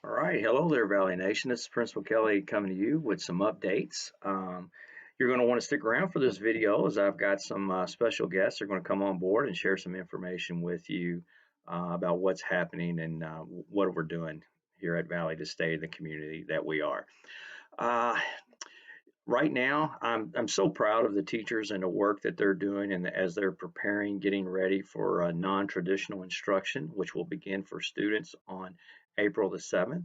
All right, hello there, Valley Nation. This is Principal Kelly coming to you with some updates. You're going to want to stick around for this video as I've got some special guests that are going to come on board and share some information with you about what's happening and what we're doing here at Valley to stay in the community that we are. Uh, right now, I'm so proud of the teachers and the work that they're doing, and as they're preparing, getting ready for non-traditional instruction, which will begin for students on April the 7th.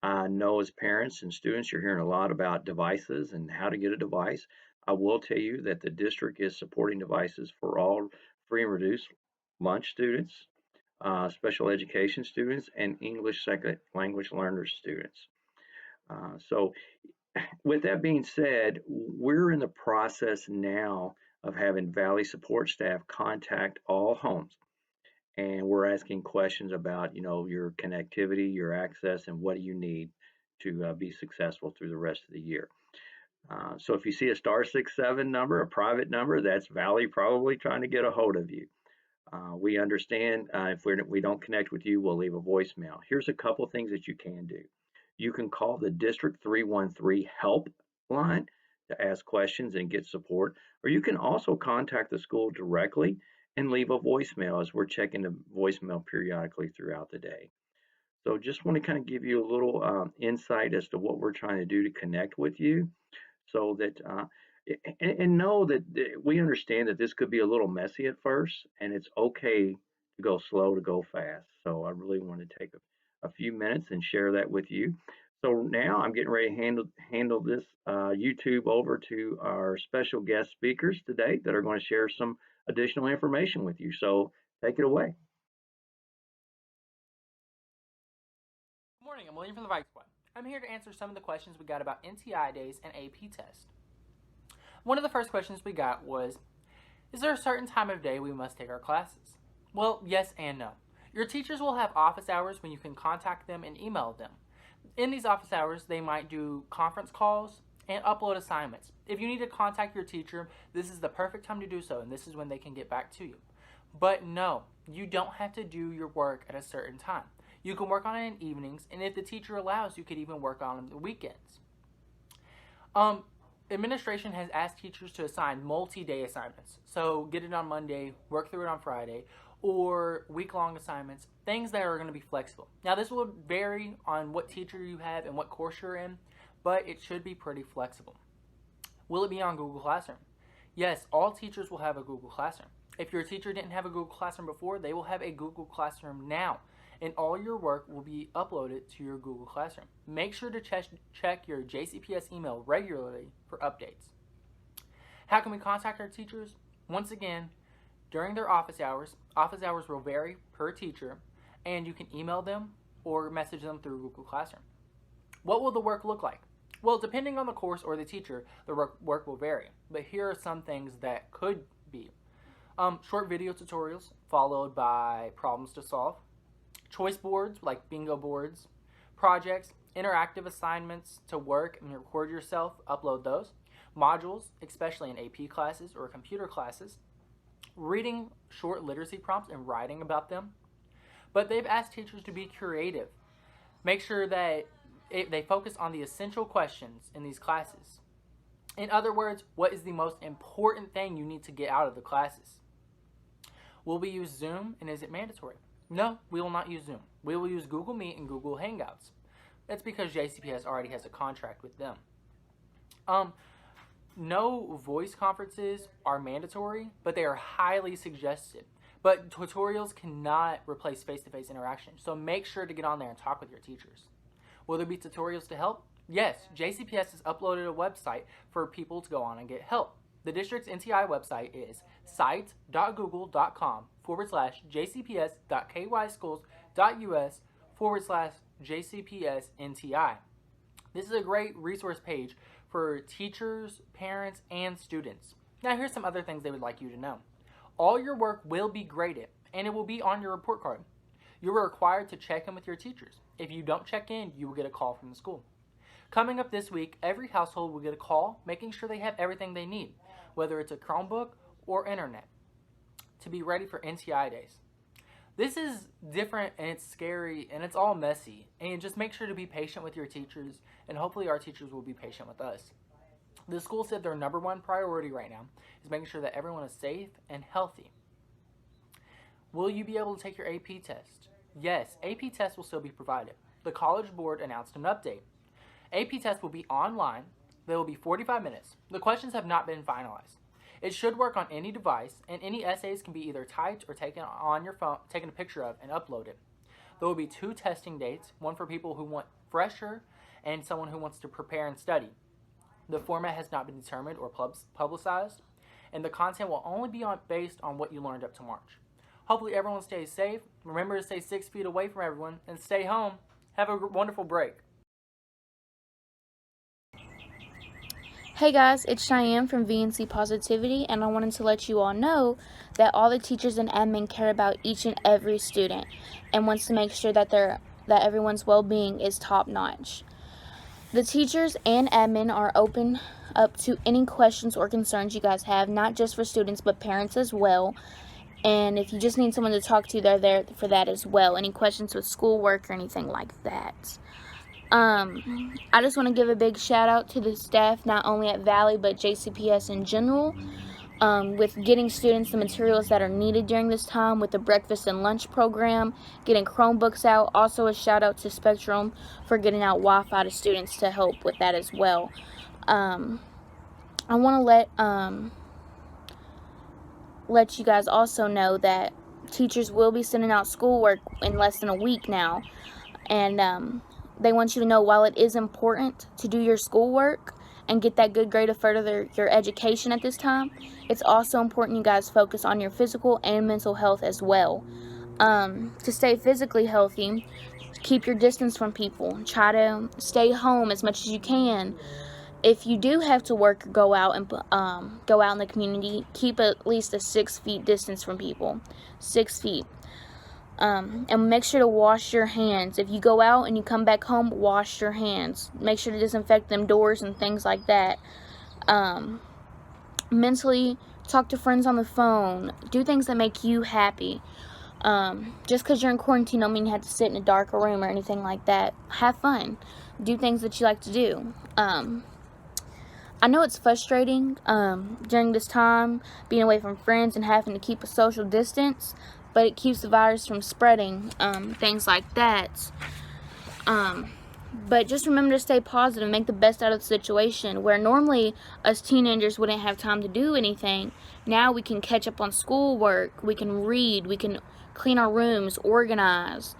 I know as parents and students, you're hearing a lot about devices and how to get a device. I will tell you that the district is supporting devices for all free and reduced lunch students, special education students, and English second language learners students. So with that being said, we're in the process now of having Valley support staff contact all homes, and we're asking questions about, your connectivity, your access, and what do you need to be successful through the rest of the year. So if you see a *67 number, a private number, that's Valley probably trying to get a hold of you. We understand if we don't connect with you, we'll leave a voicemail. Here's a couple things that you can do. You can call the District 313 help line to ask questions and get support, or you can also contact the school directly and leave a voicemail as we're checking the voicemail periodically throughout the day. So just want to kind of give you a little insight as to what we're trying to do to connect with you so that and know that we understand that this could be a little messy at first, and it's okay to go slow to go fast. So I really want to take a few minutes and share that with you. So now I'm getting ready to handle this YouTube over to our special guest speakers today that are going to share some additional information with you. So take it away. Good morning, I'm William from the Vikes Squad. I'm here to answer some of the questions we got about NTI days and AP test. One of the first questions we got was, is there a certain time of day we must take our classes? Well, yes and no. Your teachers will have office hours when you can contact them and email them. In these office hours, they might do conference calls and upload assignments. If you need to contact your teacher, this is the perfect time to do so, and this is when they can get back to you. But no, you don't have to do your work at a certain time. You can work on it in evenings, and if the teacher allows, you could even work on it on the weekends. Administration has asked teachers to assign multi-day assignments. So get it on Monday, work through it on Friday, or week-long assignments, things that are going to be flexible. Now this will vary on what teacher you have and what course you're in, but it should be pretty flexible. Will it be on Google Classroom? Yes, all teachers will have a Google Classroom. If your teacher didn't have a Google Classroom before, they will have a Google Classroom now, and all your work will be uploaded to your Google Classroom. Make sure to check your JCPS email regularly for updates. How can we contact our teachers? Once again, during their office hours will vary per teacher, and you can email them or message them through Google Classroom. What will the work look like? Well, depending on the course or the teacher, the work will vary, but here are some things that could be. Short video tutorials followed by problems to solve, choice boards like bingo boards, projects, interactive assignments to work and record yourself, upload those, modules, especially in AP classes or computer classes, reading short literacy prompts and writing about them. But they've asked teachers to be creative. Make sure that they focus on the essential questions in these classes. In other words, what is the most important thing you need to get out of the classes? Will we use Zoom, and is it mandatory? No, we will not use Zoom. We will use Google Meet and Google Hangouts. That's because JCPS already has a contract with them. No voice conferences are mandatory, but they are highly suggested. But tutorials cannot replace face-to-face interaction, so make sure to get on there and talk with your teachers. Will there be tutorials to help? Yes, JCPS has uploaded a website for people to go on and get help. The district's NTI website is sites.google.com/jcps.kyschools.us/JCPS-NTI. This is a great resource page for teachers, parents, and students. Now here's some other things they would like you to know. All your work will be graded, and it will be on your report card. You are required to check in with your teachers. If you don't check in, you will get a call from the school. Coming up this week, every household will get a call making sure they have everything they need, whether it's a Chromebook or internet, to be ready for NTI days. This is different and it's scary and it's all messy. And just make sure to be patient with your teachers, and hopefully our teachers will be patient with us. The school said their number one priority right now is making sure that everyone is safe and healthy. Will you be able to take your AP test? Yes, AP test will still be provided. The College Board announced an update. AP test will be online. They will be 45 minutes. The questions have not been finalized. It should work on any device, and any essays can be either typed or taken on your phone, taken a picture of, and uploaded. There will be 2 testing dates, one for people who want fresher and someone who wants to prepare and study. The format has not been determined or publicized, and the content will only be based on what you learned up to March. Hopefully everyone stays safe. Remember to stay 6 feet away from everyone and stay home. Have a wonderful break. Hey guys, it's Cheyenne from VNC Positivity, and I wanted to let you all know that all the teachers and admin care about each and every student and wants to make sure that everyone's well-being is top-notch. The teachers and admin are open up to any questions or concerns you guys have, not just for students but parents as well. And if you just need someone to talk to, they're there for that as well. Any questions with schoolwork or anything like that. I just want to give a big shout out to the staff, not only at Valley but JCPS in general, with getting students the materials that are needed during this time with the breakfast and lunch program, getting Chromebooks out. Also a shout out to Spectrum for getting out Wi-Fi to students to help with that as well. I want to let you guys also know that teachers will be sending out schoolwork in less than a week now, and they want you to know while it is important to do your schoolwork and get that good grade to further your education at this time, it's also important you guys focus on your physical and mental health as well. To stay physically healthy, keep your distance from people. Try to stay home as much as you can. If you do have to work or go out in the community, keep at least a 6 feet distance from people. 6 feet. And make sure to wash your hands. If you go out and you come back home, wash your hands. Make sure to disinfect them doors and things like that. Mentally, talk to friends on the phone. Do things that make you happy. Just because you're in quarantine don't mean you have to sit in a dark room or anything like that. Have fun. Do things that you like to do. I know it's frustrating during this time, being away from friends and having to keep a social distance, but it keeps the virus from spreading, things like that. But just remember to stay positive, make the best out of the situation. Where normally us teenagers wouldn't have time to do anything, now we can catch up on schoolwork, we can read, we can clean our rooms, organize.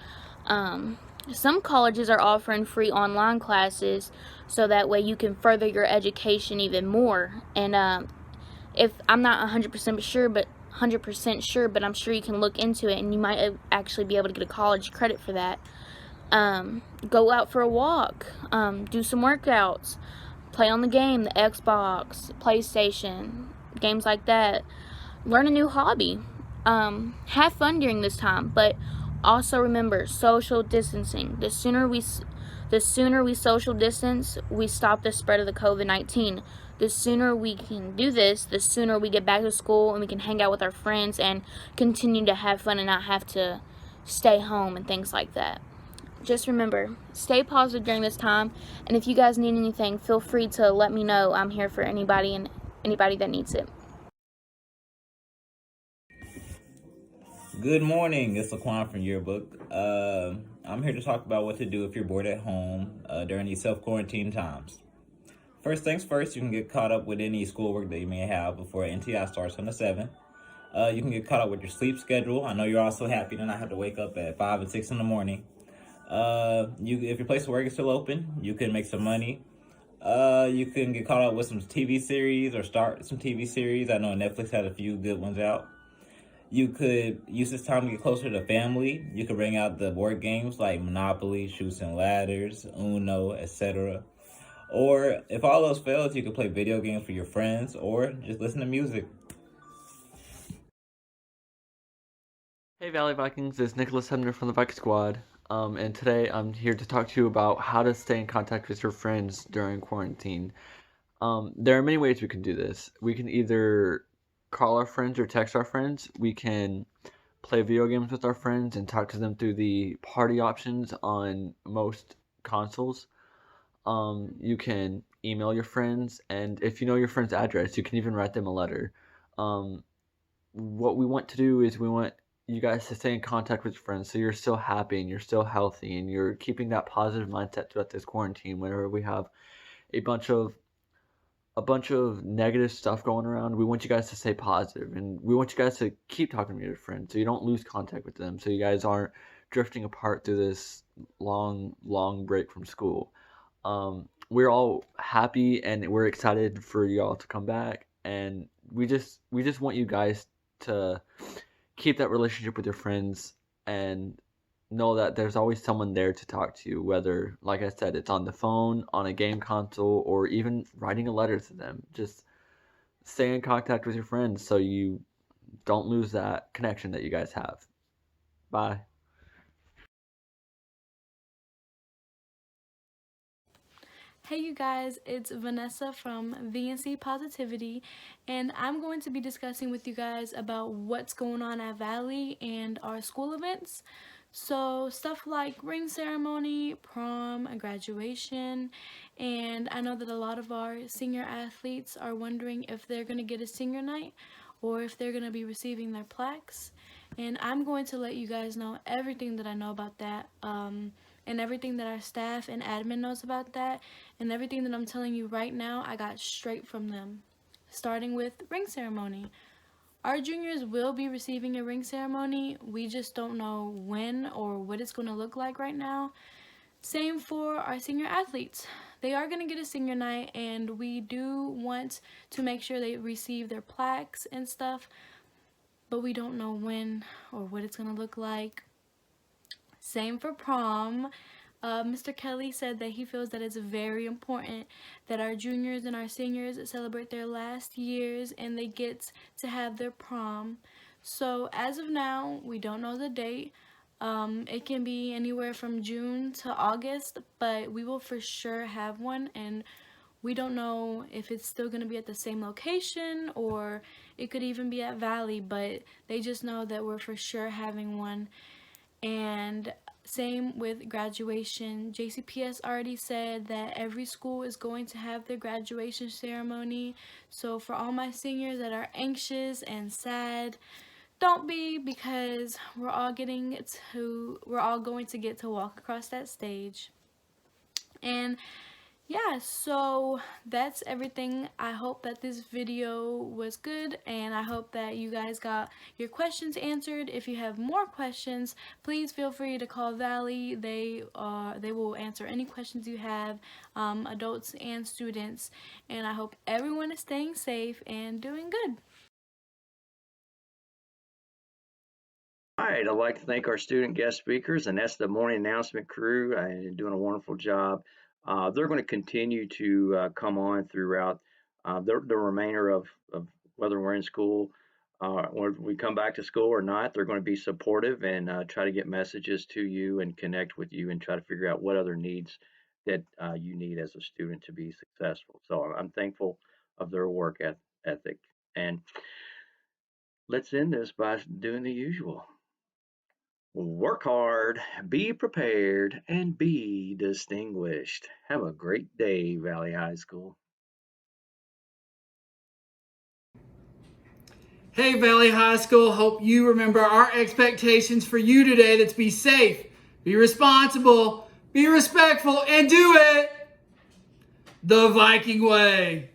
Some colleges are offering free online classes, so that way you can further your education even more. And if I'm not 100% sure, but I'm sure you can look into it, and you might actually be able to get a college credit for that. Go out for a walk, do some workouts, play on the game, the Xbox, PlayStation, games like that. Learn a new hobby. Have fun during this time, but also remember social distancing. The sooner we social distance, we stop the spread of the COVID-19. The sooner we can do this, the sooner we get back to school and we can hang out with our friends and continue to have fun and not have to stay home and things like that. Just remember, stay positive during this time, and if you guys need anything, feel free to let me know. I'm here for anybody that needs it. Good morning, it's Laquan from Yearbook. I'm here to talk about what to do if you're bored at home during these self-quarantine times. First things first, you can get caught up with any schoolwork that you may have before NTI starts on the 7th. You can get caught up with your sleep schedule. I know you're all so happy to not have to wake up at 5 and 6 in the morning. If your place of work is still open, you can make some money. You can get caught up with some TV series or start some TV series. I know Netflix had a few good ones out. You could use this time to get closer to family. You could bring out the board games like Monopoly, Chutes and Ladders, Uno, etc. Or if all else fails, you could play video games for your friends or just listen to music. Hey Valley Vikings, it's Nicholas Hebner from the Viking Squad, and today I'm here to talk to you about how to stay in contact with your friends during quarantine. There are many ways we can do this. We can either call our friends or text our friends. We can play video games with our friends and talk to them through the party options on most consoles. You can email your friends, and if you know your friend's address, you can even write them a letter. What we want to do is we want you guys to stay in contact with your friends so you're still happy and you're still healthy and you're keeping that positive mindset throughout this quarantine whenever we have a bunch of negative stuff going around. We want you guys to stay positive, and we want you guys to keep talking to your friends so you don't lose contact with them, so you guys aren't drifting apart through this long break from school. We're all happy and we're excited for y'all to come back, and we just want you guys to keep that relationship with your friends and know that there's always someone there to talk to you, whether, like I said, it's on the phone, on a game console, or even writing a letter to them. Just stay in contact with your friends so you don't lose that connection that you guys have. Bye. Hey you guys, it's Vanessa from VNC Positivity, and I'm going to be discussing with you guys about what's going on at Valley and our school events. So stuff like ring ceremony, prom, and graduation, and I know that a lot of our senior athletes are wondering if they're going to get a senior night or if they're going to be receiving their plaques, and I'm going to let you guys know everything that I know about that, and everything that our staff and admin knows about that, and everything that I'm telling you right now, I got straight from them. Starting with ring ceremony. Our juniors will be receiving a ring ceremony. We just don't know when or what it's going to look like right now. Same for our senior athletes. They are going to get a senior night, and we do want to make sure they receive their plaques and stuff, but we don't know when or what it's going to look like. Same for prom. Mr. Kelly said that he feels that it's very important that our juniors and our seniors celebrate their last years and they get to have their prom. So as of now, we don't know the date. It can be anywhere from June to August, but we will for sure have one, and we don't know if it's still going to be at the same location or it could even be at Valley, but they just know that we're for sure having one. And same with graduation. JCPS already said that every school is going to have their graduation ceremony. So for all my seniors that are anxious and sad, don't be, because we're all going to get to walk across that stage. And yeah, so that's everything. I hope that this video was good, and I hope that you guys got your questions answered. If you have more questions, please feel free to call Valley. They will answer any questions you have, adults and students, and I hope everyone is staying safe and doing good. All right, I'd like to thank our student guest speakers, and that's the morning announcement crew, and doing a wonderful job. They're going to continue to come on throughout the remainder of whether we're in school or we come back to school or not. They're going to be supportive and try to get messages to you and connect with you and try to figure out what other needs that you need as a student to be successful. So I'm thankful of their work ethic. And let's end this by doing the usual. Work hard, be prepared, and be distinguished. Have a great day, Valley High School. Hey, Valley High School, hope you remember our expectations for you today. That's be safe, be responsible, be respectful, and do it the Viking way.